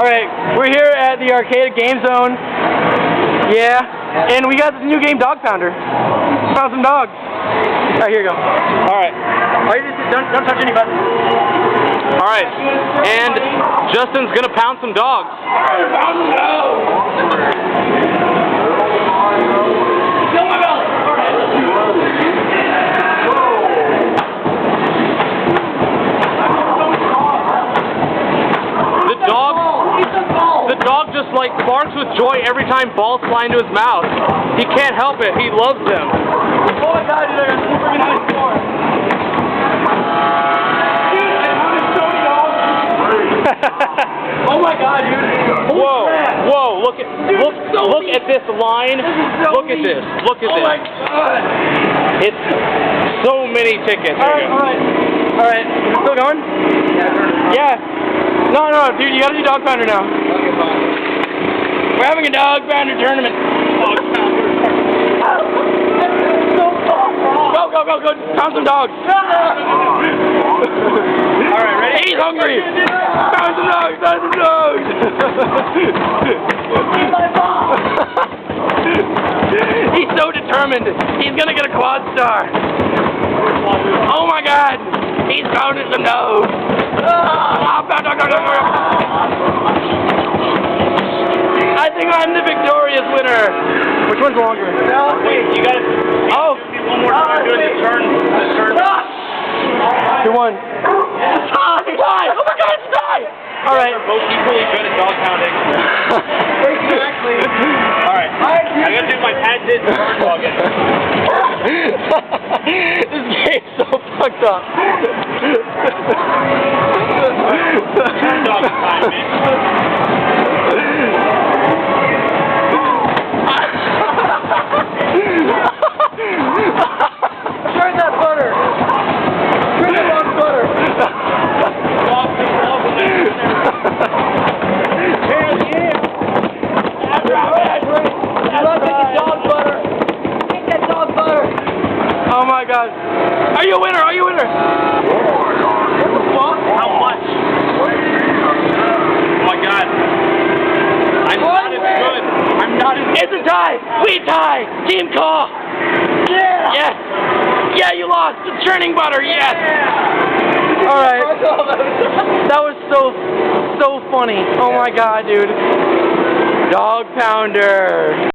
Alright, we're here at the Arcade Game Zone. Yeah, and we got this new game, Dog Pounder. Found some dogs. Alright, here you go. Alright. Don't touch any buttons. Alright, and Justin's gonna pound some dogs. Pound some dogs! Fill my belly! The dog just like barks with joy every time balls fly into his mouth. He can't help it. He loves them. Oh my god, dude, I got two freaking high score. Dude, I have so many dogs. Oh my god, dude. Whoa, whoa, look at this line. Look at this. Look at this. Oh my god. It's so many tickets. Alright. Still going? Yeah. No, dude, you gotta do Dog Pounder now. Okay, fine. We're having a Dog Pounder tournament. Dog Pounder. Go, pound some dogs. Alright, ready? He's hungry. Pound some dogs. He's so determined. He's gonna get a quad star. Oh my god. He's pounding some dogs. I think I'm the victorious winner. Which one's longer? Wait, you gotta do one more time doing the turn. Who won? Tie! Oh my god, it's tie! Alright. We're both equally good at dog pounding. Exactly. Alright, I gotta do my patented bird dogging. This game's so fucked up. Turn dog time, man. Turn that butter. Turn that wrong butter. Hell yeah. That's right. You love making dog butter. Make that dog butter. Oh my god. Are you a winner? Are you a winner? What the fuck? How much? Oh my god. I'm not as good. I'm not as good. It's a tie. We tie. Team KAW. Yeah. Yes. Yeah, you lost. The churning butter. Yes. Yeah. All right. That was so funny. Oh my god, dude. Dog Pounder.